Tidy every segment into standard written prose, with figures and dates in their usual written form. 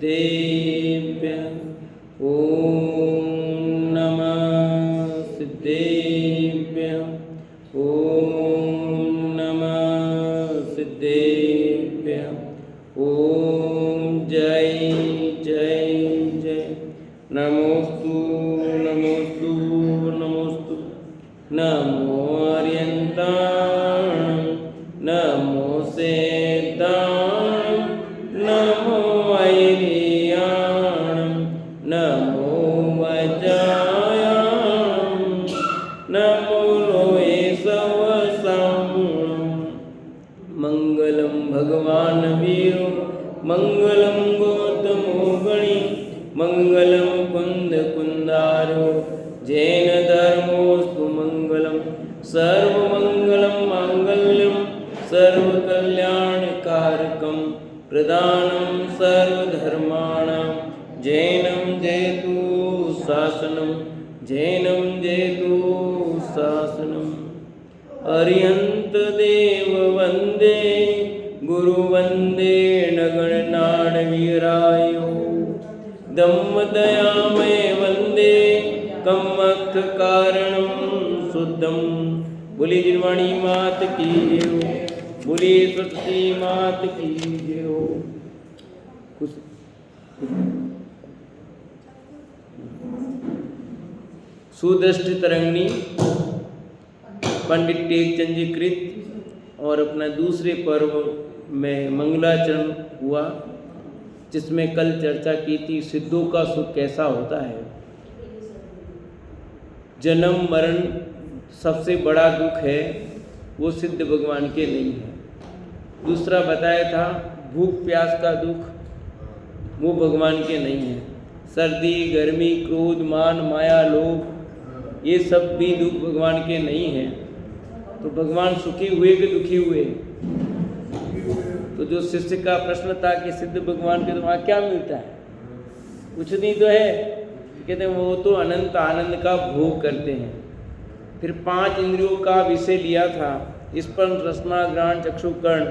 सिद्धेभ्यः ॐ नमः सिद्धेभ्यः ॐ नमः सिद्धेभ्यः ॐ जय जय जय नमोस्तु नमोस्तु नमोस्तु नमो अर्यन्ताणं नमो सेताणं नमो ऐरियाणं नमो वजायाणं नमो लोये सवसाणं मंगलम भगवान वीरो मंगलम गौतमो गणी मंगलम कुंद कुंदारो जैन धर्मोस्तु मंगलम सर्वमंगलम मांगल्यम सर्वकल्याणकारकम प्रदानं सर्वधर्माणां जैनं जयतु शासनं जैनं जयतु शासनम् अर्यन्तदेव वन्दे गुरुवन्दे नगणनाडवीरायो दम्मदयामय वन्दे कम्मक्खकारणं शुद्धं बोली जिनवाणी मात की जय हो बोली सरस्वती मात की जय हो। सुदृष्टि तरंगिणी पंडित टेकचंद जी कृत और अपना दूसरे पर्व में मंगलाचरण हुआ, जिसमें कल चर्चा की थी सिद्धों का सुख कैसा होता है। जन्म मरण सबसे बड़ा दुख है, वो सिद्ध भगवान के नहीं है। दूसरा बताया था भूख प्यास का दुख, वो भगवान के नहीं है। सर्दी गर्मी क्रोध मान माया लोभ, ये सब भी दुख भगवान के नहीं हैं। तो भगवान सुखी हुए कि दुखी हुए? तो जो शिष्य का प्रश्न था कि सिद्ध भगवान के तो वहाँ क्या मिलता है, कुछ नहीं तो है। कहते हैं वो तो अनंत आनंद का भोग करते हैं। फिर 5 इंद्रियों का विषय लिया था, स्पर्श रसना घ्राण चक्षु कर्ण,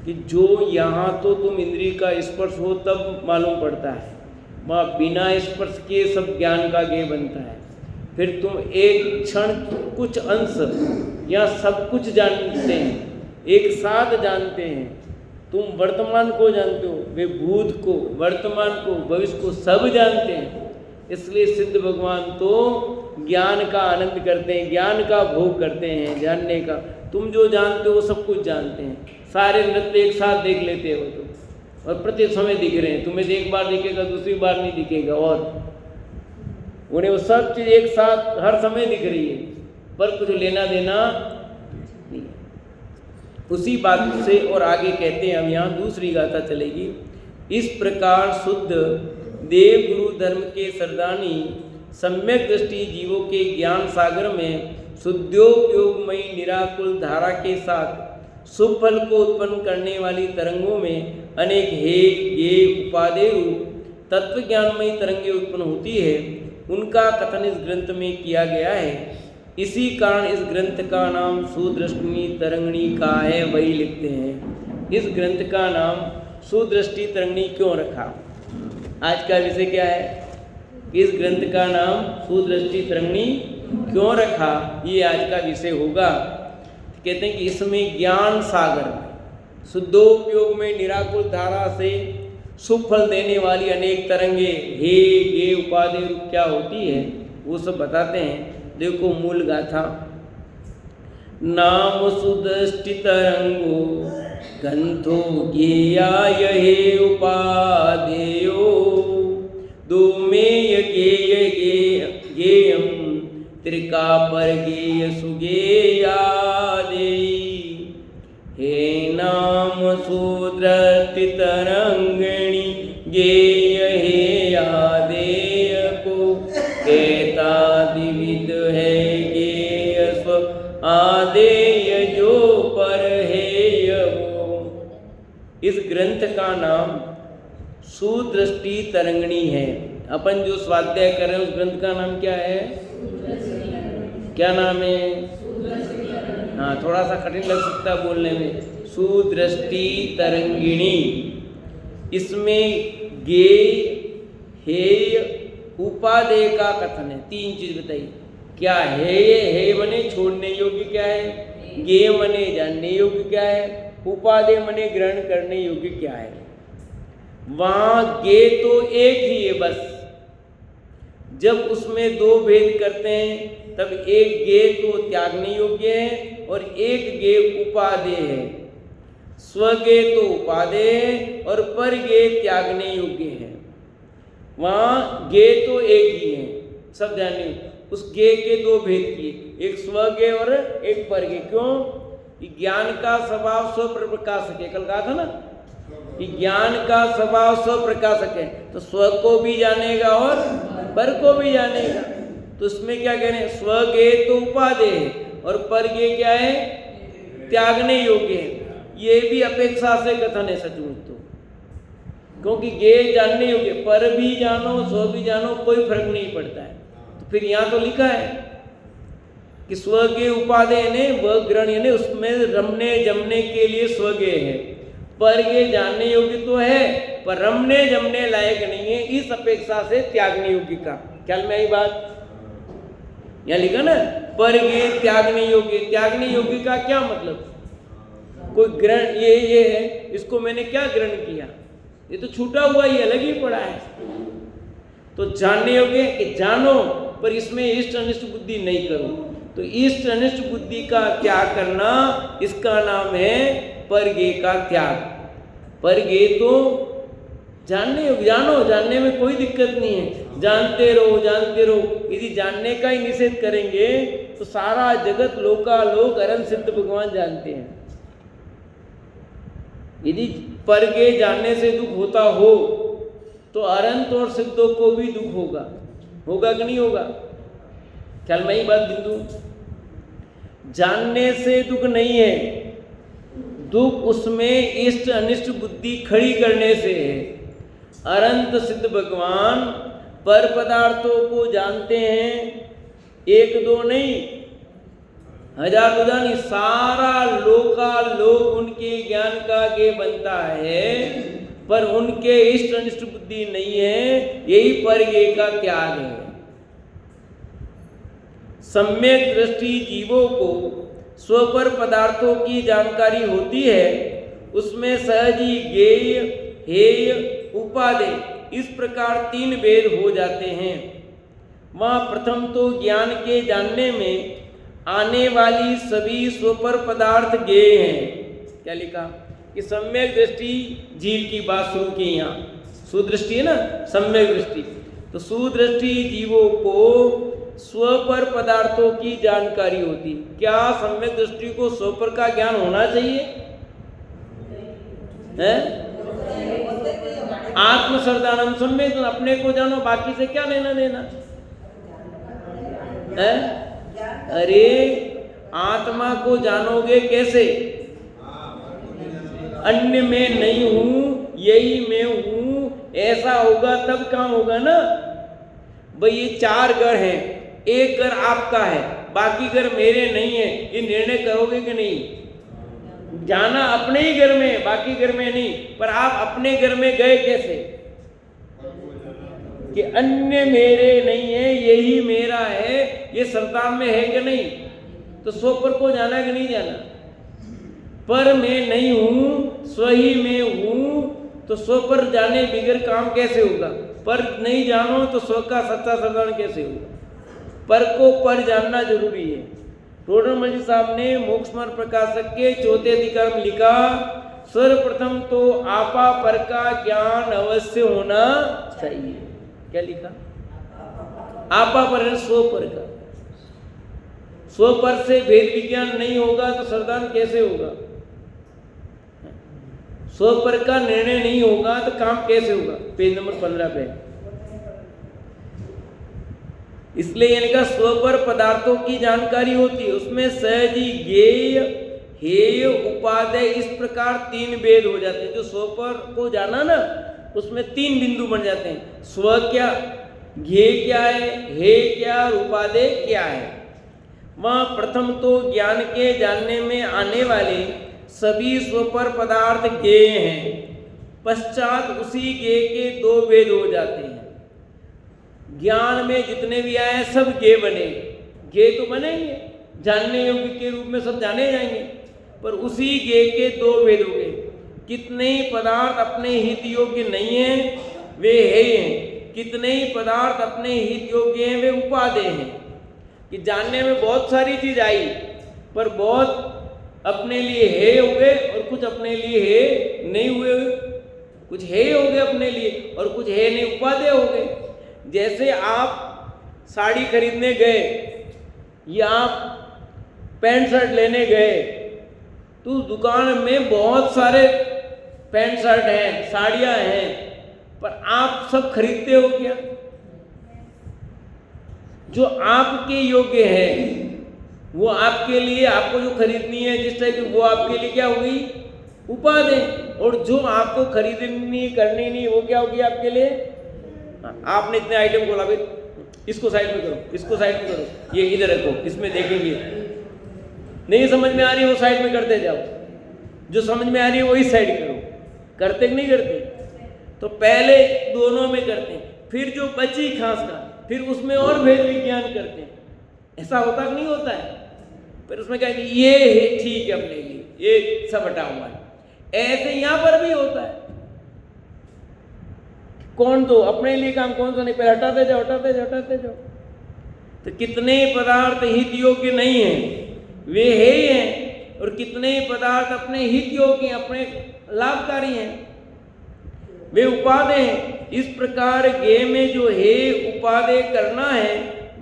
कि जो यहाँ तो तुम इंद्रिय का स्पर्श हो तब मालूम पड़ता है, वहाँ बिना स्पर्श के सब ज्ञान का ज्ञेय बनता है। फिर तुम एक क्षण कुछ अंश या सब कुछ जानते हैं, एक साथ जानते हैं। तुम वर्तमान को जानते हो, वे भूत को वर्तमान को भविष्य को सब जानते हैं। इसलिए सिद्ध भगवान तो ज्ञान का आनंद करते हैं, ज्ञान का भोग करते हैं, जानने का। तुम जो जानते हो सब कुछ जानते हैं, सारे नृत्य एक साथ देख लेते हो तुम, और प्रति समय दिख रहे हैं। तुम्हें एक बार दिखेगा दूसरी बार नहीं दिखेगा, और उन्हें वो सब चीज़ एक साथ हर समय दिख रही है, पर कुछ लेना देना नहीं। उसी बात से और आगे कहते हैं, हम यहाँ दूसरी गाथा चलेगी। इस प्रकार शुद्ध देव गुरु धर्म के सरदानी सम्यक दृष्टि जीवों के ज्ञान सागर में शुद्धोपयोगमयी निराकुल धारा के साथ शुभ फल को उत्पन्न करने वाली तरंगों में अनेक हे ये उपादेय रूप तत्व ज्ञानमयी तरंगें उत्पन्न होती है। उनका कथन इस ग्रंथ में किया गया है। इसी कारण इस ग्रंथ का नाम सुदृष्टि तरंगिणी का है, वही लिखते हैं। इस ग्रंथ का नाम सुदृष्टि तरंगिणी क्यों रखा? आज का विषय क्या है? इस ग्रंथ का नाम सुदृष्टि तरंगिणी क्यों रखा, ये आज का विषय होगा। कहते हैं कि इसमें ज्ञान सागर शुद्धोपयोग में निराकुल धारा से शुभ फल देने वाली अनेक तरंगे हे गे उपादेय रूप क्या होती है, वो सब बताते हैं। देखो मूल गाथा। नाम सुदृष्टि तरंगो ग्रंथो ज्ञेयाय हे उपादेयो दोमेय गेय गेयम त्रिका पर गेय सुगेयादे। हे नाम सुदृष्टि तरंगिणी गेय हे आदेय को कहता दिविद है गेय स्व आदेय जो पर है वो। इस ग्रंथ का नाम सुदृष्टि तरंगिणी है। अपन जो स्वाध्याय कर रहे हैं उस ग्रंथ का नाम क्या है? क्या नाम है? हाँ, थोड़ा सा कठिन लग सकता है बोलने में। सुदृष्टि तरंगिणी। इसमें ज्ञेय, हेय, उपादेय का कथन है। 3 चीज बताइए। क्या हेय मने छोड़ने योग्य क्या है, ज्ञेय मने जानने योग्य क्या है, उपादेय मने ग्रहण करने योग्य क्या है। वहां ज्ञेय तो एक ही है बस। जब उसमें 2 भेद करते हैं तब एक ज्ञेय तो त्यागने योग्य है और एक ज्ञेय उपादेय है। स्वज्ञेय तो उपादेय है और परज्ञेय त्यागने योग्य है। वहां ज्ञेय तो एक ही है, सब ध्यान। उस ज्ञेय के 2 भेद किए, एक स्वज्ञेय और एक परज्ञेय। क्यों? कि ज्ञान का स्वभाव स्वप्रकाशक है। कल कहा था ना कि ज्ञान का स्वभाव स्वप्रकाशक है, तो स्व को भी जानेगा और पर को भी जानेगा। तो इसमें क्या कह रहे हैं, स्वज्ञेय तो उपादेय है और परज्ञेय क्या है, त्यागने योग्य है। ये भी अपेक्षा से कथन है सचमुच तो, क्योंकि ज्ञेय जानने योग्य, पर भी जानो स्व भी जानो कोई फर्क नहीं पड़ता है। तो फिर यहाँ तो लिखा है कि स्वज्ञेय उपादेय ने वह ग्रहण यानी उसमें रमने जमने के लिए स्वज्ञेय है, परज्ञेय जानने योग्य तो है पर रमने जमने लायक नहीं है, इस अपेक्षा से त्यागने योग्य का। ख्याल में आई बात? यहाँ लिखा ना परज्ञेय त्यागने योग्य। त्यागने योग्य का क्या मतलब, कोई ग्रहण ये है, इसको मैंने क्या ग्रहण किया, ये तो छूटा हुआ ही अलग ही पड़ा है। तो जानने योग्य कि जानो पर इसमें इष्ट अनिष्ट बुद्धि नहीं करो। तो इष्ट अनिष्ट बुद्धि का त्याग करना, इसका नाम है परज्ञेय का त्याग। परज्ञेय तो जानने योग्य, जानो, जानने में कोई दिक्कत नहीं है, जानते रहो जानते रहो। यदि जानने का ही निषेध करेंगे तो सारा जगत लोकालोक अरन सिद्ध भगवान जानते हैं। यदि परज्ञेय जानने से दुख होता हो तो अनंत और सिद्धों को भी दुख होगा, होगा कि नहीं होगा? ख्याल में ही बात बिंदु। जानने से दुख नहीं है, दुख उसमें इष्ट अनिष्ट बुद्धि खड़ी करने से है। अनंत सिद्ध भगवान पर पदार्थों को जानते हैं, 1-2 नहीं, 1000 नहीं, सारा लोकालोक उनके ज्ञान का ज्ञेय बनता है, पर उनके इष्ट अनिष्ट बुद्धि नहीं है। यही परज्ञेय का त्याग है। सम्यक दृष्टि जीवों को स्वपर पदार्थों की जानकारी होती है, उसमें सहज ही ज्ञेय, हेय, उपादेय इस प्रकार 3 भेद हो जाते हैं। वहाँ प्रथम तो ज्ञान के जानने में आने वाली सभी स्वपर पदार्थ ज्ञेय हैं। क्या लिखा कि सम्यक दृष्टि जीव की बात शुरू की, यहाँ सुदृष्टि है ना, सम्यक दृष्टि। तो सुदृष्टि जीवों को स्वपर पदार्थों की जानकारी होती। क्या सम्यक दृष्टि को स्वपर का ज्ञान होना चाहिए? है आत्म श्रद्धानम सम्यक, अपने को जानो, बाकी से क्या लेना देना है? अरे आत्मा को जानोगे कैसे? अन्य में नहीं हूं, यही मैं हूं, ऐसा होगा तब काम होगा ना। भाई ये 4 घर हैं, एक घर आपका है, बाकी घर मेरे नहीं है, ये निर्णय करोगे कि नहीं? जाना अपने ही घर में, बाकी घर में नहीं। पर आप अपने घर में गए कैसे? कि अन्य मेरे नहीं है, यही मेरा है, ये श्रद्धा में है कि नहीं? तो स्वपर को जाना कि नहीं जाना? पर मैं नहीं हूं, स्वही में हूं, तो स्वपर जाने बिगड़ काम कैसे होगा? पर नहीं जानो तो स्व का सच्चा श्रद्धान कैसे होगा? पर को पर जानना जरूरी है। टोडरमल जी साहब ने मोक्ष मार्ग प्रकाशक के 4थे अधिकार में लिखा, सर्वप्रथम तो आपा पर का ज्ञान अवश्य होना चाहिए। क्या लिखा? आपा पर, स्व पर का। स्व पर से भेद विज्ञान नहीं होगा तो श्रद्धान कैसे होगा? स्व पर का निर्णय नहीं होगा तो काम कैसे होगा? पेज नंबर 15 पे। इसलिए यानी का स्वपर पदार्थों की जानकारी होती है, उसमें सहजी ज्ञेय, हेय, उपादेय इस प्रकार 3 भेद हो जाते हैं। जो स्वपर को जाना ना, उसमें 3 बिंदु बन जाते हैं। स्व क्या, ज्ञेय क्या है, हेय क्या, उपादेय क्या है। वहाँ प्रथम तो ज्ञान के जानने में आने वाले सभी स्वपर पदार्थ ज्ञेय हैं। पश्चात उसी ज्ञेय के दो वेद हो जाते हैं। ज्ञान में जितने भी आए सब ज्ञेय बने, ज्ञेय तो बनेंगे, जानने योग्य के रूप में सब जाने जाएंगे, पर उसी ज्ञेय के दो वेद हो गए। कितने ही पदार्थ अपने हित योग्य नहीं है वे है हैं, कितने ही पदार्थ अपने हित योग्य हैं वे उपादेय हैं। कि जानने में बहुत सारी चीज आई, पर बहुत अपने लिए है हो गए और कुछ अपने लिए है नहीं हुए। कुछ है हो गए अपने लिए और कुछ है नहीं, उपादेय हो गए। जैसे आप साड़ी खरीदने गए या आप पैंट शर्ट लेने गए, तो उस दुकान में बहुत सारे पैंट शर्ट हैं, साड़ियां हैं, पर आप सब खरीदते हो क्या? जो आपके योग्य है वो आपके लिए, आपको जो खरीदनी है जिस टाइप की, वो आपके लिए क्या हुई? उपादेय। और जो आपको खरीदनी करनी नहीं वो क्या होगी आपके लिए? आपने इतने आइटम खोला, भाई इसको साइड में करो, इसको साइड में करो, ये इधर रखो, इसमें देखेंगे, नहीं समझ में आ रही है वो साइड में करते जाओ, जो समझ में आ रही है वो इस साइड करो। करते कि नहीं करते? तो पहले दोनों में करते हैं, फिर जो बची खास का फिर उसमें और भेद विज्ञान करते हैं। ऐसा होता कि नहीं होता है? फिर उसमें क्या कि ये है ठीक है अपने लिए, ये सब हटा हुआ है। ऐसे यहां पर भी होता है। कौन तो अपने लिए काम, कौन सा नहीं, पहले हटाते जाओ हटाते जाओ हटाते जाओ। तो कितने पदार्थ हित योग्य नहीं है वे है ही हैं, और कितने पदार्थ अपने हित योग्य हैं, अपने लाभकारी हैं, वे उपादेय हैं। इस प्रकार ज्ञेय में जो है उपादेय करना है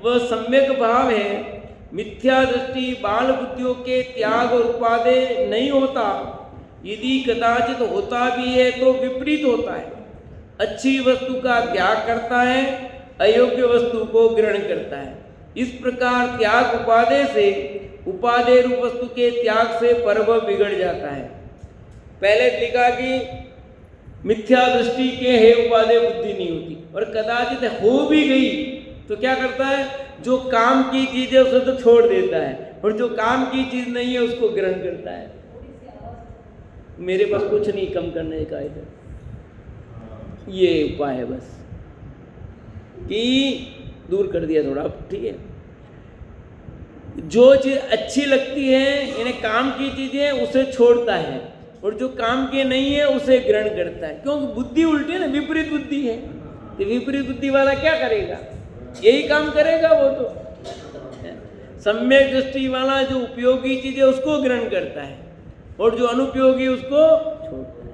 वह सम्यक भाव है। मिथ्या दृष्टि बाल बुद्धियों के त्याग और उपादेय नहीं होता। यदि कदाचित होता भी है तो विपरीत होता है। अच्छी वस्तु का त्याग करता है, अयोग्य वस्तु को ग्रहण करता है। इस प्रकार त्याग उपादेय से, उपादेय रूप वस्तु के त्याग से परवह बिगड़ जाता है। पहले लिखा कि मिथ्या दृष्टि के है उपादेय बुद्धि नहीं होती, और कदाचित हो भी गई तो क्या करता है? जो काम की चीज है उसे तो छोड़ देता है, और जो काम की चीज नहीं है उसको ग्रहण करता है। मेरे पास कुछ नहीं कम करने का इधर, ये उपाय है बस कि दूर कर दिया थोड़ा, ठीक है। जो चीज अच्छी लगती है यानी काम की चीजें उसे छोड़ता है, और जो काम के नहीं है उसे ग्रहण करता है, क्योंकि बुद्धि उल्टी है ना, विपरीत बुद्धि है। तो विपरीत बुद्धि वाला क्या करेगा? यही काम करेगा वो तो। सम्यक दृष्टि वाला जो उपयोगी चीज है उसको ग्रहण करता है, और जो अनुपयोगी उसको छोड़ता है।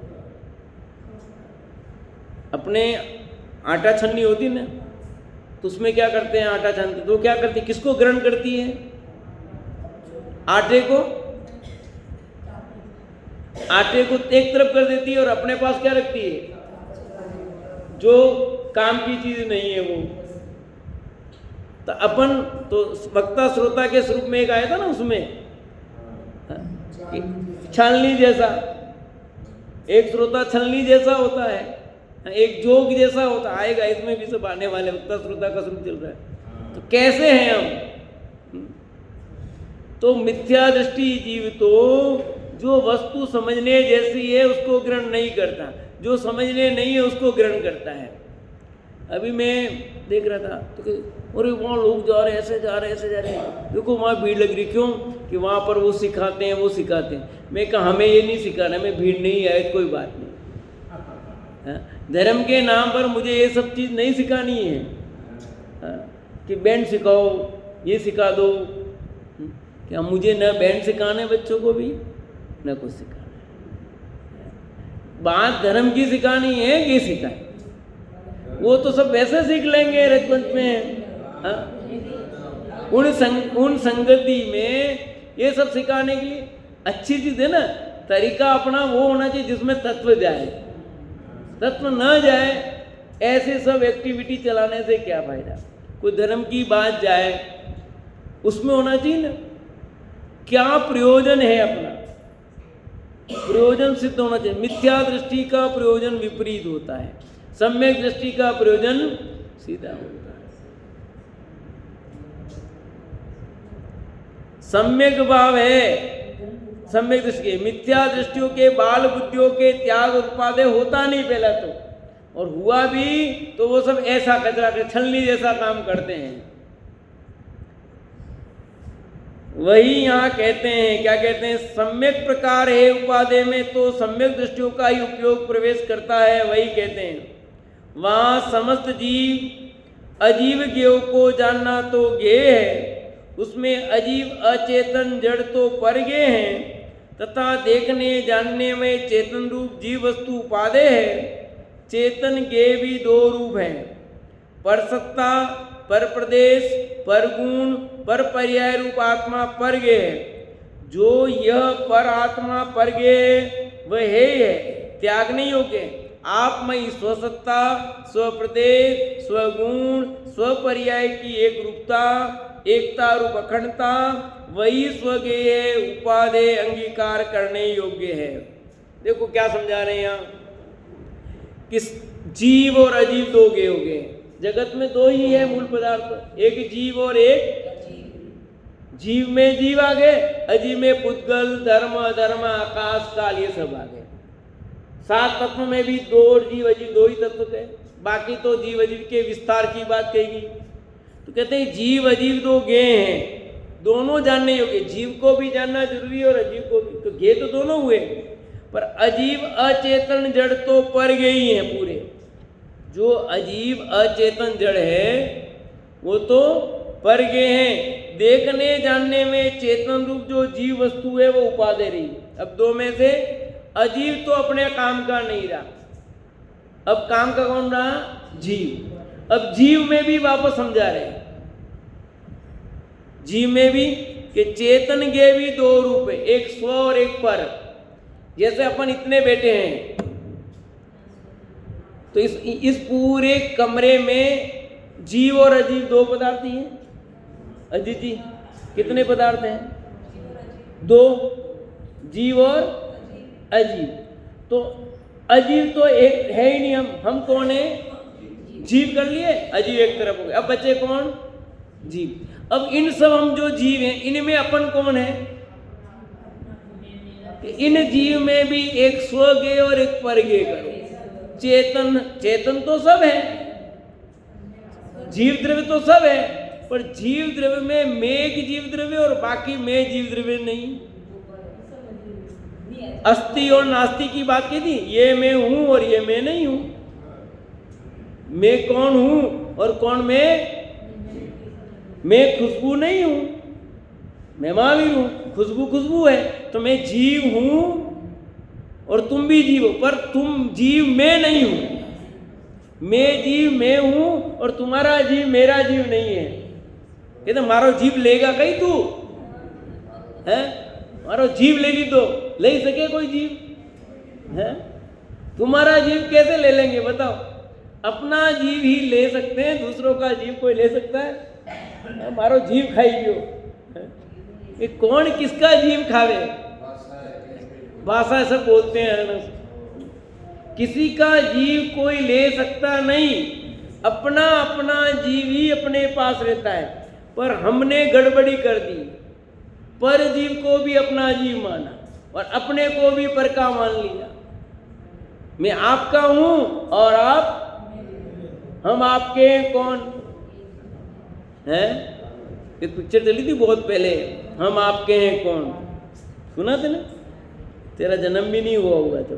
अपने आटा छन्नी होती ना, तो उसमें क्या करते हैं? आटा छानते तो क्या करती है? किसको ग्रहण करती है? आटे को एक तरफ कर देती है, और अपने पास क्या रखती है? जो काम की चीज नहीं है वो। तो अपन तो वक्ता श्रोता के स्वरूप में एक आया था ना, उसमें छलनी जैसा, एक श्रोता छलनी जैसा होता है, एक जोग जैसा होता आएगा। इसमें भी सब आने वाले वक्ता श्रोता का स्वरूप चल रहा है। तो कैसे हैं हम? तो मिथ्या दृष्टि जीव तो जो वस्तु समझने जैसी है उसको ग्रहण नहीं करता, जो समझने नहीं है उसको ग्रहण करता है। अभी मैं देख रहा था तो अरे वहाँ लोग जा रहे हैं, ऐसे जा रहे हैं, ऐसे जा रहे हैं, देखो वहाँ भीड़ लग रही। क्यों? कि वहाँ पर वो सिखाते हैं, वो सिखाते हैं। मैं कहा हमें ये नहीं सिखाना, मैं भीड़ नहीं आए तो कोई बात नहीं। धर्म के नाम पर मुझे ये सब चीज़ नहीं सिखानी है कि बैंड सिखाओ, ये सिखा दो। क्या मुझे न बैंड सिखाने बच्चों को भी, न कुछ सिखाना है। बात धर्म की सिखानी है, ये सिखाए। वो तो सब वैसे सीख लेंगे रजमंच में। उन संगति में ये सब सिखाने के लिए अच्छी चीज है ना, तरीका अपना वो होना चाहिए जिसमें तत्व जाए। तत्व न जाए ऐसे सब एक्टिविटी चलाने से क्या फायदा? कोई धर्म की बात जाए उसमें होना चाहिए ना, क्या प्रयोजन है अपना, प्रयोजन सिद्ध होना चाहिए। मिथ्या दृष्टि का प्रयोजन विपरीत होता है, सम्यक दृष्टि का प्रयोजन सीधा होता है। सम्यक भाव है सम्यक दृष्टि के, मिथ्या दृष्टियों के, बाल बुद्धियों के त्याग और उपादेय होता नहीं पहला तो, और हुआ भी तो वो सब ऐसा कचरा के छलनी जैसा काम करते हैं। वही यहाँ कहते हैं, क्या कहते हैं, सम्यक प्रकार है उपादेय में तो सम्यक दृष्टियों का ही उपयोग प्रवेश करता है। वही कहते हैं वहाँ समस्त जीव अजीव ज्ञेय को जानना तो ज्ञेय है, उसमें अजीव अचेतन जड़ तो परज्ञेय हैं, तथा देखने जानने में चेतन रूप जीव वस्तु उपादेय है। चेतन ज्ञेय भी दो रूप हैं, पर सत्ता, पर प्रदेश, पर गुण, पर पर्याय रूप आत्मा परज्ञेय है। जो यह पर आत्मा परज्ञेय वह है त्यागने योग्य, आपमयी स्वसत्ता, स्वप्रदेश, स्वगुण, स्वपर्याय की एक रूपता, एकता रूप अखंडता, वही स्वज्ञेय है, उपादेय अंगीकार करने योग्य है। देखो क्या समझा रहे हैं यहाँ, किस जीव और अजीव दो ज्ञेय हो गए। जगत में दो ही है मूल पदार्थ, एक जीव और एक जीव में जीव आ गए, अजीव में पुद्गल, धर्म, अधर्म, आकाश, काल ये सब आ गए। सात तत्व में भी दो और जीव अजीव दो ही तत्व गए, बाकी तो जीव अजीव के विस्तार की बात कहेगी। तो कहते हैं जीव अजीव दो ज्ञेय हैं, दोनों जानने योग्य, जीव को भी जानना जरूरी है और अजीव को भी। तो ज्ञेय तो दोनों हुए, पर अजीव अचेतन जड़ तो परज्ञेय ही हैं पूरे। जो अजीव अचेतन जड़ है वो तो परज्ञेय हैं। देखने जानने में चेतन रूप जो जीव वस्तु है वो उपादेय रही। अब दो में से अजीव तो अपने काम का नहीं रहा, अब काम का कौन रहा, जीव। अब जीव में भी वापस समझा रहे हैं, जीव में भी कि चेतन के भी दो रूप है, एक स्व और एक पर। जैसे अपन इतने बैठे हैं तो इस पूरे कमरे में जीव और अजीव दो पदार्थ ही हैं। अजीत जी कितने पदार्थ हैं, दो, जीव और अजीव। तो अजीव तो एक है ही नहीं, हम कौन है, जीव कर लिए, अजीव एक तरफ हो गए। अब बचे कौन, जीव। अब इन सब हम जो जीव हैं इनमें अपन कौन है, इन जीव में भी एक स्वज्ञेय और एक परज्ञेय करो। चेतन, चेतन तो सब है, जीव द्रव्य तो सब है, पर जीव द्रव्य में मैं एक जीव द्रव्य और बाकी मैं जीव द्रव्य नहीं। अस्ति और नास्ति की बात की थी, ये मैं हूं और ये मैं नहीं हूं। मैं कौन हूं और कौन मैं खुशबू नहीं हूं, मैं महावीर हूं, खुशबू खुशबू है। तो मैं जीव हूं और तुम भी जीव हो, पर तुम जीव मैं नहीं हूं। मैं जीव मैं हूं और तुम्हारा जीव मेरा जीव नहीं है। कहते मारो जीव लेगा कहीं तू है, मारो जीव ले ली तो ले ही सके कोई जीव है, तुम्हारा जीव कैसे ले लेंगे बताओ। अपना जीव ही ले सकते हैं, दूसरों का जीव कोई ले सकता है, मारो जीव खाई गयो। ये कौन किसका जीव खावे, भाषा सब बोलते हैं। किसी का जीव कोई ले सकता नहीं, अपना अपना जीव ही अपने पास रहता है। पर हमने गड़बड़ी कर दी, पर जीव को भी अपना जीव माना और अपने को भी पर का मान लिया। मैं आपका हूं और आप, हम आपके हैं कौन है। एक पिक्चर चली थी बहुत पहले, हम आपके हैं कौन, सुना था ना, तेरा जन्म भी नहीं हुआ होगा तो।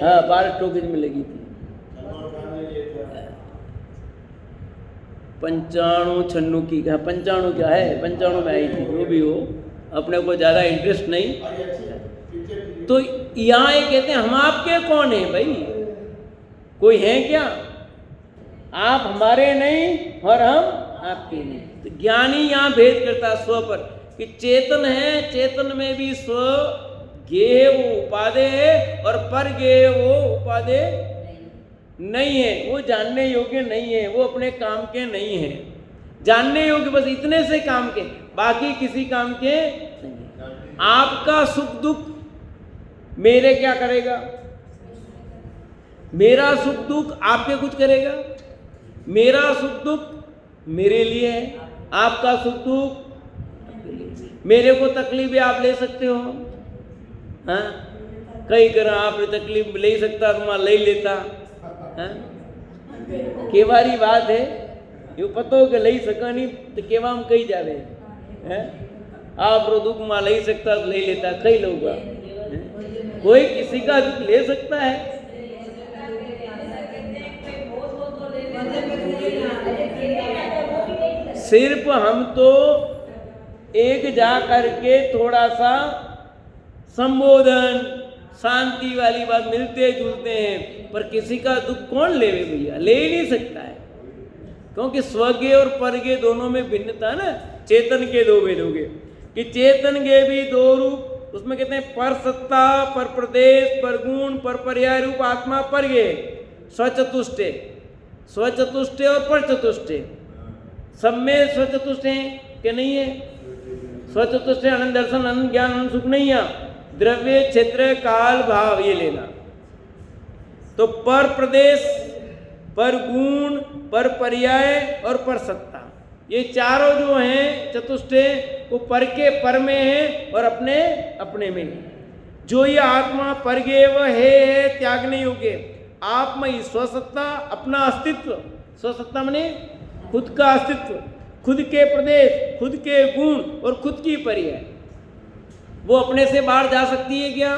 हाँ भारत टॉकीज में लगी थी। 95-96 की, हाँ 95 क्या है, 95 में आई थी, जो भी हो, अपने को ज़्यादा इंटरेस्ट नहीं। तो यहाँ ये कहते हैं हम आपके कौन है भाई, कोई है क्या, आप हमारे नहीं और हम आपके नहीं। तो ज्ञानी यहाँ भेद करता स्व पर कि चेतन है, चेतन में भी स्व ज्ञेय वो उपादेय है और पर ज्ञेय वो उपादेय नहीं है, वो जानने योग्य नहीं है, वो अपने काम के नहीं है। जानने योग्य बस इतने से काम के, बाकी किसी काम के नहीं। आपका सुख दुख मेरे क्या करेगा, मेरा सुख दुख आपके कुछ करेगा, मेरा सुख दुख मेरे लिए है। आपका सुख दुख मेरे को तकलीफ है, आप ले सकते हो। हाँ, कई करा आपने तकलीफ ले सकता तो मैं ले लेता। हाँ, केवारी बात है, ये पता हो कि ले सका नहीं तो केवा हम कही जावे हैं। आप रो दुख मां ले सकता तो ले लेता, कई लोग कोई किसी का दुख ले सकता है। सिर्फ हम तो एक जा करके थोड़ा सा संबोधन शांति वाली बात मिलते जुलते हैं, पर किसी का दुख कौन लेवे भैया, ले ही नहीं सकता है। क्योंकि स्वगे और परगे दोनों में भिन्नता ना, चेतन के दो भेद हो गए कि चेतन के भी दो रूप, उसमें कहते हैं पर सत्ता, पर प्रदेश, पर गुण, पर पर्याय रूप आत्मा परगे, स्वचतुष्टे, स्वचतुष्टे और पर चतुष्टे। सब में स्वचतुष्ट है कि नहीं है? स्वचतुष्ट आनंद दर्शन आनंद ज्ञान आनंद सुख नहीं है, द्रव्य क्षेत्र काल भाव ये लेना। तो पर प्रदेश, पर गुण, पर पर्याय और पर सत्ता, ये चारों जो हैं चतुष्टे वो पर के पर में है और अपने अपने में। जो ये आत्मा परगे वह है त्यागने योग्य। आप में स्वसत्ता, अपना अस्तित्व, स्वसत्ता माने खुद का अस्तित्व, खुद के प्रदेश, खुद के गुण और खुद की पर्याय, वो अपने से बाहर जा सकती है क्या?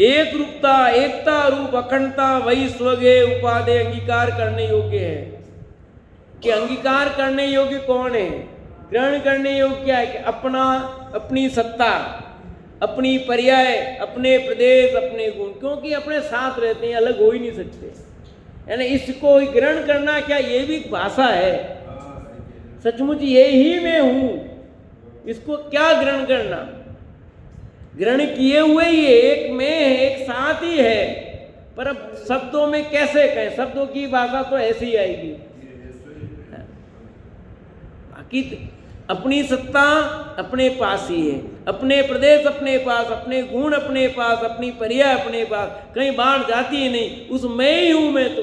एक रूपता, एकता रूप अखंडता वही स्वगे उपाधि अंगीकार करने योग्य है। कि अंगीकार करने योग्य कौन है, ग्रहण करने योग्य क्या है? कि अपना, अपनी सत्ता, अपनी पर्याय, अपने प्रदेश, अपने गुण, क्योंकि अपने साथ रहते हैं, अलग हो ही नहीं सकते। यानी इसको ग्रहण करना क्या, ये भी एक भाषा है। सचमुच ये ही मैं हूं, इसको क्या ग्रहण करना? ग्रहण किए हुए ही एक में है, एक साथ ही है, पर अब शब्दों में कैसे कहें? शब्दों की भाषा तो ऐसी आएगी। बाकी अपनी सत्ता अपने पास ही है, अपने प्रदेश अपने पास, अपने गुण अपने पास, अपनी पर्याय अपने पास, कहीं बाहर जाती ही नहीं। उस मैं ही हूं मैं, तो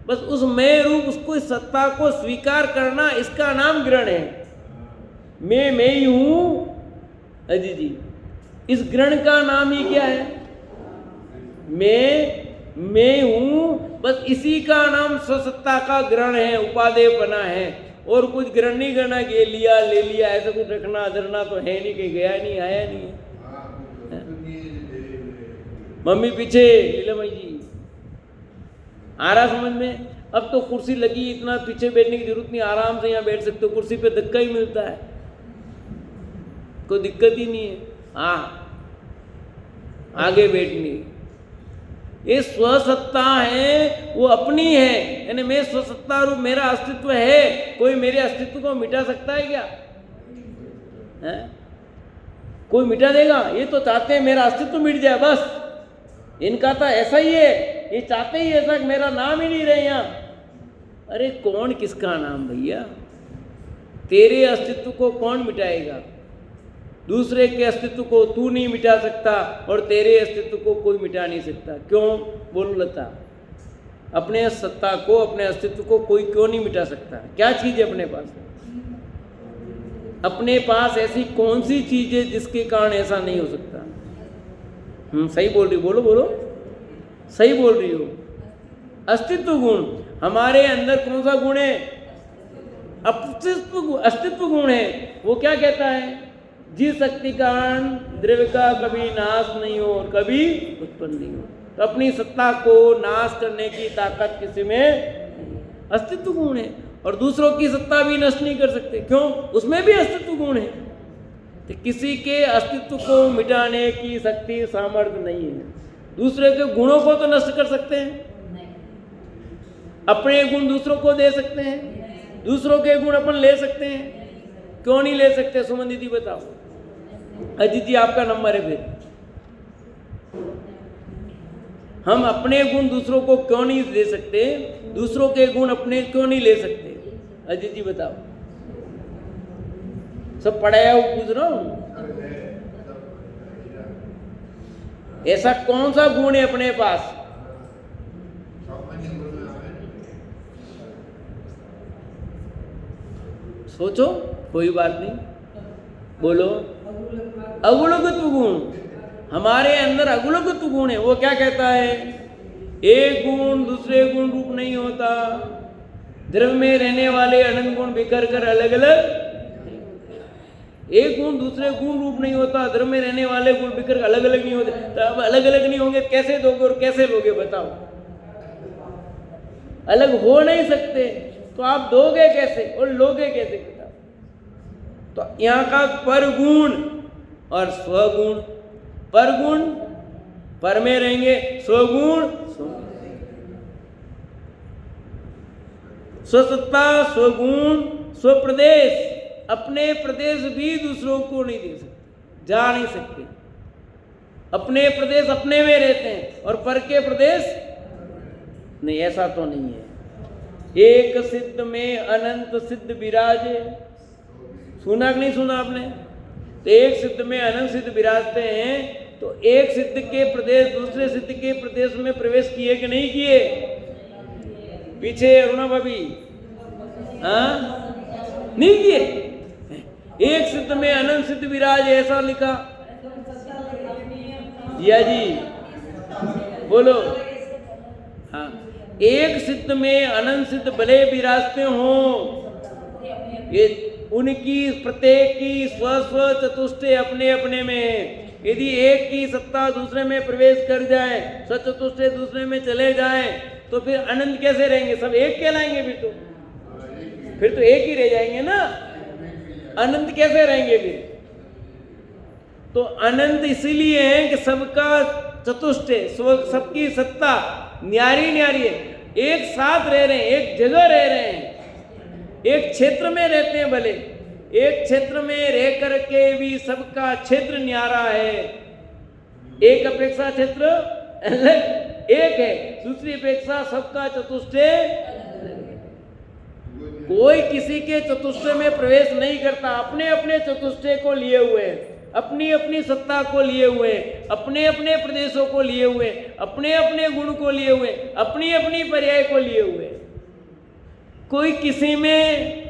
बस उस मैं रूप उसको, इस सत्ता को स्वीकार करना, इसका नाम ग्रहण है। मैं ही हूं अजी जी, इस ग्रहण का नाम ही क्या है? मैं हूं, बस इसी का नाम स्वसत्ता का ग्रहण है, उपादेयपना है। और कुछ ग्रहण नहीं करना कि लिया ले लिया, ऐसा कुछ रखना धरना तो है नहीं, कहीं गया नहीं, आया नहीं है। मम्मी पीछे लीलामाई जी आ रहा समझ में? अब तो कुर्सी लगी, इतना पीछे बैठने की जरूरत नहीं, आराम से यहाँ बैठ सकते हो। कुर्सी पे धक्का ही मिलता है, कोई दिक्कत ही नहीं है। हाँ, आगे बैठनी। ये स्वसत्ता है, वो अपनी है, यानी मैं स्वसत्ता रूप मेरा अस्तित्व है। कोई मेरे अस्तित्व को मिटा सकता है क्या? है? कोई मिटा देगा? ये तो चाहते हैं मेरा अस्तित्व मिट जाए बस। इनका तो ऐसा ही है, ये चाहते ही ऐसा कि मेरा नाम ही नहीं रहे यहाँ। अरे कौन किसका नाम भैया? तेरे अस्तित्व को कौन मिटाएगा? दूसरे के अस्तित्व को तू नहीं मिटा सकता और तेरे अस्तित्व को कोई मिटा नहीं सकता। क्यों? बोलो लता, अपने सत्ता को, अपने अस्तित्व को कोई क्यों नहीं मिटा सकता? क्या चीज़ है अपने पास? अपने पास ऐसी कौन सी चीज़ है जिसके कारण ऐसा नहीं हो सकता? सही बोल रही, बोलो बोलो, सही बोल रही हो। अस्तित्व गुण, हमारे अंदर कौन सा गुण है? अस्तित्व गुण है। वो क्या कहता है? जिस शक्ति कारण द्रव्य का कभी नाश नहीं हो और कभी उत्पन्न नहीं हो। तो अपनी सत्ता को नाश करने की ताकत किसी में अस्तित्व गुण है, और दूसरों की सत्ता भी नष्ट नहीं कर सकते। क्यों? उसमें भी अस्तित्व गुण है। तो किसी के अस्तित्व को मिटाने की शक्ति, सामर्थ्य नहीं है। दूसरे के गुणों को तो नष्ट कर सकते हैं, अपने गुण दूसरों को दे सकते हैं, दूसरों के गुण अपन ले सकते हैं। क्यों नहीं ले सकते? सुमन दीदी बताओ। अजीत जी आपका नंबर है। फिर हम अपने गुण दूसरों को क्यों नहीं दे सकते? दूसरों के गुण अपने क्यों नहीं ले सकते? अजीत जी बताओ। सब पढ़ाया हुआ पूछ रहा हूं। ऐसा कौन सा गुण है अपने पास? सोचो, कोई बात नहीं, बोलो। अगुणगत गुण, हमारे अंदर अगुणगत गुण है। वो क्या कहता है? एक गुण दूसरे गुण रूप नहीं होता। द्रव्य में रहने वाले अनंत गुण बिखर कर अलग अलग, एक गुण दूसरे गुण रूप नहीं होता। द्रव्य में रहने वाले गुण बिखर अलग अलग नहीं होते। तो अब अलग अलग नहीं होंगे कैसे दोगे और कैसे लोगे बताओ? अलग हो नहीं सकते, तो आप दोगे कैसे और लोगे कैसे बताओ? तो यहाँ का परगुण और स्वगुण, परगुण पर में रहेंगे, स्वगुण स्वसत्ता, स्वगुण, स्वप्रदेश। अपने प्रदेश भी दूसरों को नहीं दे सकते, जा नहीं सकते। अपने प्रदेश अपने में रहते हैं और पर के प्रदेश नहीं, ऐसा तो नहीं है। एक सिद्ध में अनंत सिद्ध विराजे। सुना कि नहीं सुना आपने? तो एक सिद्ध में अनंत सिद्ध विराजते हैं, तो एक सिद्ध के प्रदेश दूसरे सिद्ध के प्रदेश में प्रवेश किए कि नहीं किए? पीछे अरुणा भाभी, हाँ नहीं किए। एक सिद्ध में अनंत सिद्ध विराज, ऐसा लिखा। जिया जी बोलो। हाँ, एक सिद्ध में अनंत सिद्ध भले विराजते हो, ये उनकी प्रत्येक की स्व स्व चतुष्टय अपने अपने में है। यदि एक की सत्ता दूसरे में प्रवेश कर जाए, सचतुष्टय दूसरे में चले जाए, तो फिर अनंत कैसे रहेंगे? सब एक कहलाएंगे फिर तो एक ही रह जाएंगे ना। अनंत कैसे रहेंगे फिर? तो अनंत इसीलिए है कि सबका चतुष्टय, सबकी सत्ता न्यारी न्यारी है। एक साथ रह रहे हैं, एक जगह रह रहे हैं, एक क्षेत्र में रहते हैं। भले एक क्षेत्र में रह करके भी सबका क्षेत्र न्यारा है। एक अपेक्षा क्षेत्र अलग एक है, दूसरी अपेक्षा सबका चतुष्टय। कोई किसी के चतुष्टय में प्रवेश नहीं करता। अपने अपने चतुष्टय को लिए हुए, अपनी अपनी सत्ता को लिए हुए, अपने अपने प्रदेशों को लिए हुए, अपने अपने गुण को लिए हुए, अपनी अपनी पर्याय को लिए हुए। कोई किसी में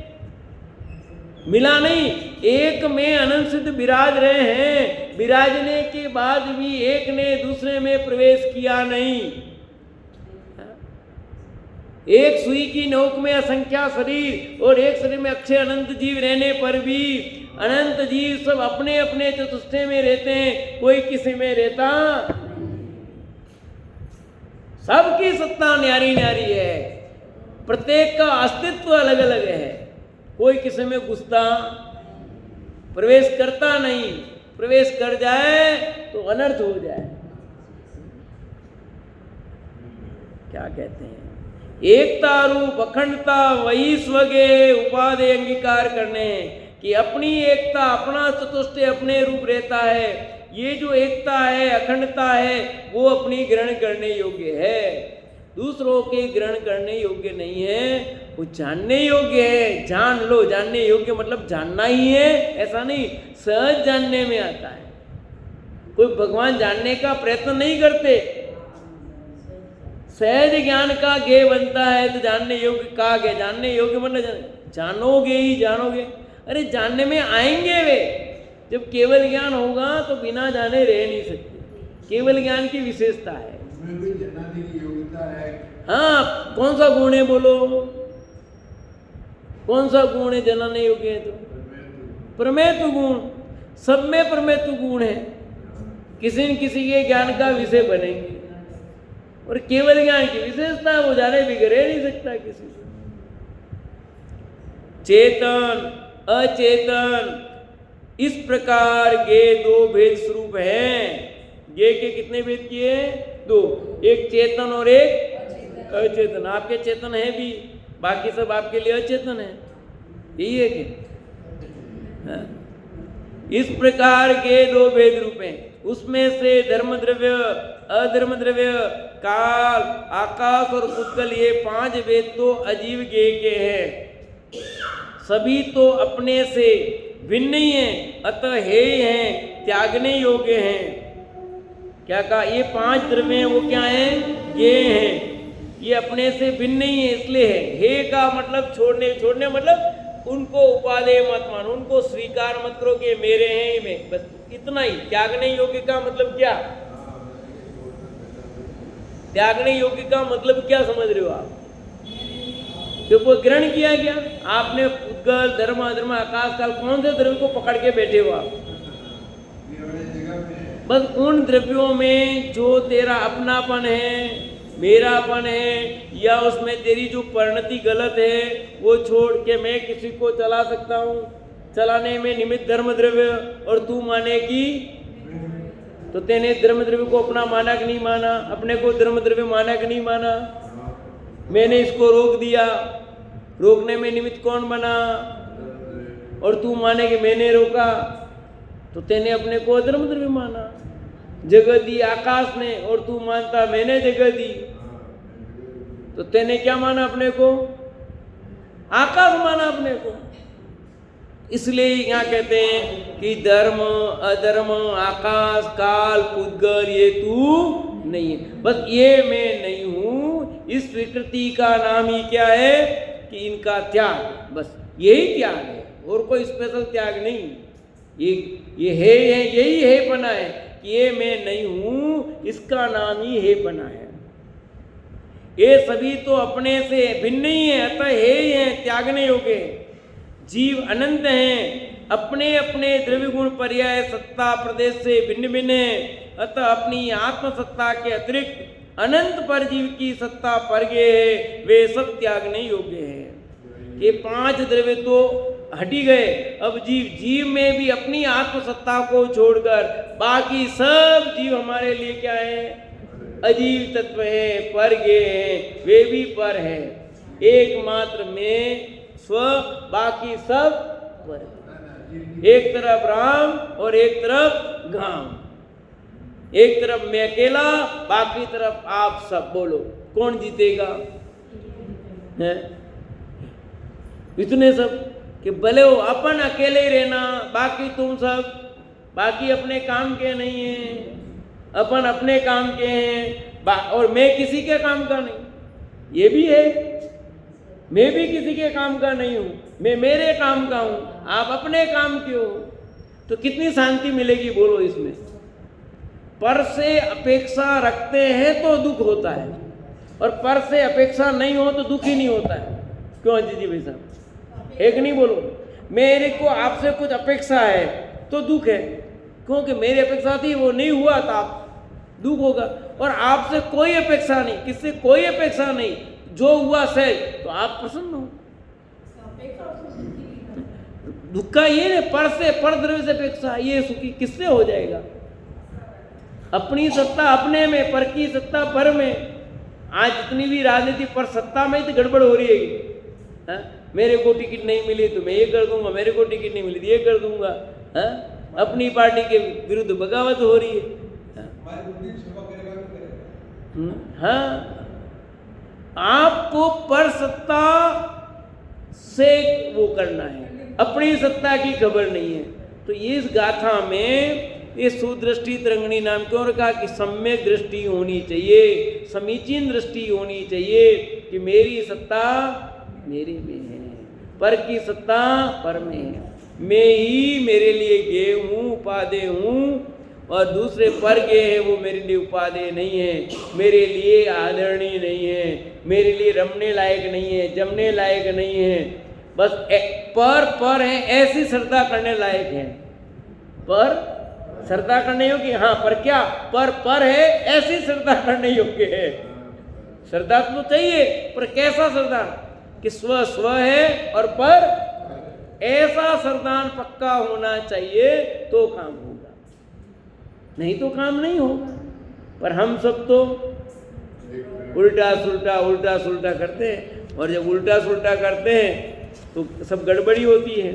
मिला नहीं। एक में अनंत सिद्ध विराज रहे हैं, विराजने के बाद भी एक ने दूसरे में प्रवेश किया नहीं। एक सुई की नोक में असंख्या शरीर और एक शरीर में अक्षय अनंत जीव रहने पर भी अनंत जीव सब अपने अपने चतुष्टय में रहते हैं, कोई किसी में रहता। सबकी सत्ता न्यारी न्यारी है, प्रत्येक का अस्तित्व अलग अलग है। कोई किसी में घुसता प्रवेश करता नहीं, प्रवेश कर जाए तो अनर्थ हो जाए। क्या कहते हैं? एकता रूप अखंडता वही स्वगे उपाधि अंगीकार करने, कि अपनी एकता अपना चतुष्टय अपने रूप रहता है। ये जो एकता है, अखंडता है, वो अपनी ग्रहण करने योग्य है, दूसरों के ग्रहण करने योग्य नहीं है। वो जानने योग्य है। जान लो, जानने योग्य मतलब जानना ही है ऐसा नहीं, सहज जानने में आता है। कोई भगवान जानने का प्रयत्न नहीं करते। सहज ज्ञान का ज्ञेय बनता है तो जानने योग्य का ज्ञेय। जानने योग्य मतलब जानोगे ही जानोगे। अरे जानने में आएंगे वे, जब केवल ज्ञान होगा तो बिना जाने रह नहीं सकते। केवल ज्ञान की विशेषता है। हाँ, कौन सा गुण है बोलो? कौन सा गुण है जनाने योग्य है? तो प्रमेतु गुण। सब में प्रमेतु गुण है, किसी न किसी के ज्ञान का विषय बनेंगे। और केवल ज्ञान की विशेषता वो जाने बिगड़ नहीं सकता किसी से। चेतन अचेतन इस प्रकार ये दो भेद स्वरूप हैं। ये के कितने भेद किए? दो, एक चेतन और एक अचेतन। आपके चेतन है भी, बाकी सब आपके लिए अचेतन है, यही है कि इस प्रकार के दो भेद रूप हैं। उसमें से धर्म द्रव्य अधर्म द्रव्य काल आकाश और पुद्गल ये पांच भेद तो अजीव ज्ञेय के हैं। सभी तो अपने से भिन्न ही हैं, अतः हेय हैं, त्यागने योग्य हैं। क्या कहा? ये पांच द्रव्य हैं, वो क्या हैं? ज्ञेय हैं। ये अपने से भिन्न ही है, इसलिए है। हे का मतलब छोड़ने, छोड़ने मतलब उनको उपादेय मत मानो, उनको स्वीकार मत करो कि मेरे हैं ही मैं, बस इतना ही। त्यागने योग्य का मतलब क्या? त्यागने योग्य का मतलब क्या समझ रहे हो आप? क्योंकि ग्रहण किया गया आपने, उद्गल, धर्म, अधर्म, आकाश काल, कौन से द्रव्य को पकड़ के बैठे हो आप? बस उन द्रव्यों में जो तेरा अपनापन है, मेरापन है, या उसमें तेरी जो परिणति गलत है, वो छोड़ के मैं किसी को चला सकता हूँ, चलाने में निमित्त धर्म द्रव्य, और तू मानेगी तो तेने धर्म द्रव्य को अपना माना कि नहीं माना? अपने को धर्म द्रव्य माना कि नहीं माना? मैंने इसको रोक दिया, रोकने में निमित्त कौन बना? और तू माने कि मैंने रोका, तो तेने अपने को धर्म द्रव्य माना। जगह दी आकाश ने और तू मानता मैंने जगह दी, तो तेने क्या माना अपने को? आकाश माना अपने को। इसलिए यहाँ कहते हैं कि धर्म, अधर्म, आकाश, काल, पुद्गल ये तू नहीं है, बस ये मैं नहीं हूं। इस स्वीकृति का नाम ही क्या है? कि इनका त्याग, बस यही त्याग है, और कोई स्पेशल त्याग नहीं। ये है, यही है पना है कि ये मैं नहीं हूं, इसका नाम ही है पना है। ये सभी तो अपने से भिन्न ही है, अतः है ही है, त्यागने योग्य है। जीव अनंत हैं, अपने अपने द्रव्य गुण पर्याय सत्ता प्रदेश से भिन्न भिन्न है, अतः अपनी आत्म सत्ता के अतिरिक्त अनंत पर जीव की सत्ता परगे है, वे सब त्यागने योग्य है। ये 5 द्रव्य तो हटी गए, अब जीव में भी अपनी आत्म सत्ता को छोड़कर बाकी सब जीव हमारे लिए क्या है? अजीव तत्व है, परगे हैं, वे भी पर है। एकमात्र में स्व, बाकी सब पर। एक तरफ राम और एक तरफ घाम, एक तरफ मैं अकेला, बाकी तरफ आप सब। बोलो कौन जीतेगा? है इतने सब कि भले हो अपन अकेले ही रहना, बाकी तुम सब, बाकी अपने काम के नहीं है, अपन अपने काम के हैं, और मैं किसी के काम का नहीं। ये भी है, मैं भी किसी के काम का नहीं हूं, मैं मेरे काम का हूं, आप अपने काम के हो, तो कितनी शांति मिलेगी? बोलो इसमें। पर से अपेक्षा रखते हैं तो दुख होता है, और पर से अपेक्षा नहीं हो तो दुख ही नहीं होता है। क्यों जी भाई साहब? एक नहीं बोलो, मेरे को आपसे कुछ अपेक्षा है तो दुख है, क्योंकि मेरी अपेक्षा थी वो नहीं हुआ था, दुख होगा। और आपसे कोई अपेक्षा नहीं, किससे कोई अपेक्षा नहीं, जो हुआ सही, तो आप प्रसन्न हो। दुख का ये नहीं, पर से, पर द्रव्य से अपेक्षा, ये सुखी किससे हो जाएगा? अपनी सत्ता अपने में, पर की सत्ता पर में। आज जितनी भी राजनीति पर सत्ता में ही तो गड़बड़ हो रही है। मेरे को टिकट नहीं मिली तो मैं ये कर दूंगा, मेरे को टिकट नहीं मिली तो ये कर दूंगा। अपनी पार्टी के विरुद्ध बगावत हो रही है। हाँ, आपको पर सत्ता से वो करना है, अपनी सत्ता की खबर नहीं है। तो ये इस गाथा में ये सुदृष्टि तरंगिणी नाम क्यों रखा? कि सम्यक दृष्टि होनी चाहिए, समीचीन दृष्टि होनी चाहिए कि मेरी सत्ता मेरे में है, पर की सत्ता पर में है। मैं ही मेरे लिए गे हूँ, उपादेय हूँ, और दूसरे पर गे है वो मेरे लिए उपादेय नहीं है, मेरे लिए आदरणीय नहीं है, मेरे लिए रमने लायक नहीं है, जमने लायक नहीं है। बस पर है, ऐसी श्रद्धा करने लायक है। पर श्रद्धा करने योग्य, हाँ, पर क्या? पर है, ऐसी श्रद्धा करने योग्य है। श्रद्धा तो चाहिए, पर कैसा श्रद्धा? कि स्व स्व है और पर ऐसा श्रद्धान पक्का होना चाहिए तो काम होगा, नहीं तो काम नहीं होगा। पर हम सब तो उल्टा सुल्टा करते हैं, और जब उल्टा सुल्टा करते हैं तो सब गड़बड़ी होती है।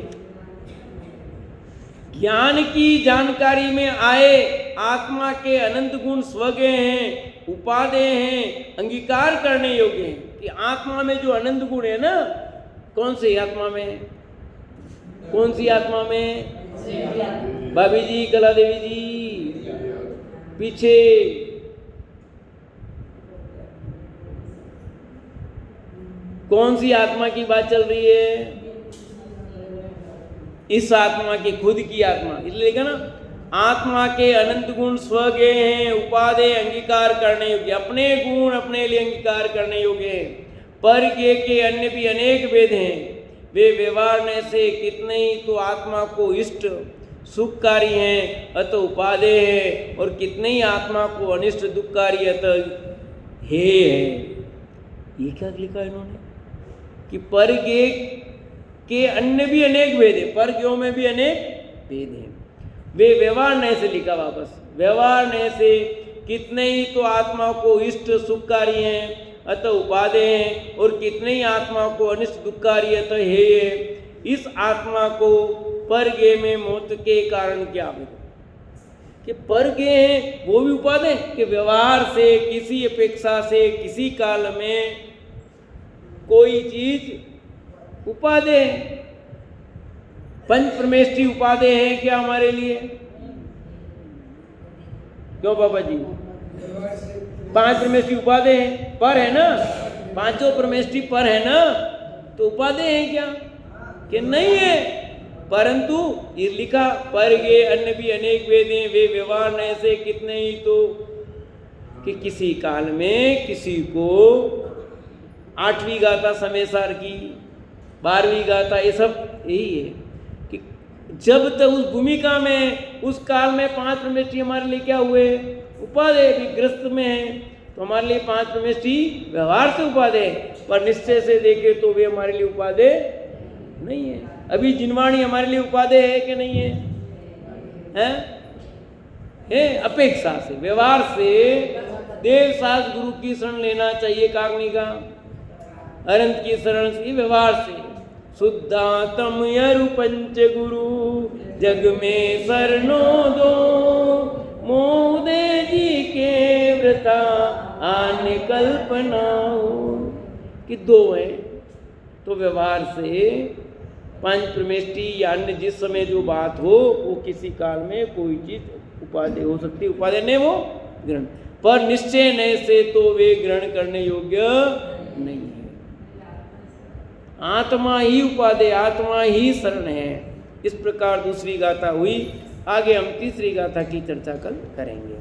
ज्ञान की जानकारी में आए आत्मा के अनंत गुण स्वगे हैं, उपादेय हैं, अंगीकार करने योग्य हैं। कि आत्मा में जो अनंत गुण है ना, कौन सी आत्मा में? कौन सी आत्मा में? भाभी जी, कला देवी जी, पीछे कौन सी आत्मा की बात चल रही है? इस आत्मा के खुद की आत्मा, इसलिए लिखा ना, आत्मा के अनंत गुण स्वगे हैं, उपादेय अंगीकार करने योग्य, अपने गुण अपने लिए अंगीकार करने योग्य है। परगे के अन्य भी अनेक भेद हैं, वे व्यवहारने से कितने ही तो आत्मा को इष्ट सुखकारी हैं अत उपादेय है, और कितने ही आत्मा को अनिष्ट दुखकारी अत हे है। ये क्या लिखा इन्होंने कि परगे के अन्य भी अनेक भेद है, परग्यों में भी अनेक भेद हैं। वे व्यवहार नए से लिखा वापस, व्यवहार नए से कितने ही तो आत्मा को इष्ट सुखकारी हैं अतः उपादेय हैं, और कितने ही आत्मा को अनिष्ट दुखकारी अतः हेय है। इस आत्मा को परगे में मौत के कारण क्या है कि परगे हैं वो भी उपादेय, कि व्यवहार से किसी अपेक्षा से किसी काल में कोई चीज उपादेय, पंच परमेष्ठी उपादेय है क्या हमारे लिए? क्यों बाबा जी? पांच परमेष्ठी उपादेय है, पर है ना, पांचों परमेष्ठी पर है ना, तो उपादेय है क्या? कि नहीं है। परंतु ये लिखा परगे अन्य भी अनेक वेद हैं, वे व्यवहार नए से कितने ही तो कि किसी काल में किसी को 8वीं गाथा समय सार की, 12वीं गाथा, ये सब यही है कि जब तक उस भूमिका में उस काल में पांच परमेष्ठी हमारे लिए क्या हुए? उपादेय। भी ग्रस्त में है तो हमारे लिए पांच परमेष्ठी व्यवहार से उपादेय, पर निश्चय से देखे तो वे हमारे लिए उपादेय नहीं है। अभी जिनवाणी हमारे लिए उपादेय है कि नहीं है? है अपेक्षा से, व्यवहार से देव शास्त्र गुरु की शरण लेना चाहिए, काग्नि का अनंत की शरण से, व्यवहार से। शुद्धातम यरु पंच गुरु जग में शरणो दो, मोदे जी के व्रता आन कल्पना हो। कि दो है तो व्यवहार से पंच परमेष्ठी या अन्य जिस समय जो बात हो वो किसी काल में कोई चीज उपादेय हो सकती है, उपादेय नहीं वो ग्रहण, पर निश्चय नए से तो वे ग्रहण करने योग्य नहीं है। आत्मा ही उपादेय, आत्मा ही शरण है। इस प्रकार दूसरी गाथा हुई। आगे हम तीसरी गाथा की चर्चा कल करेंगे।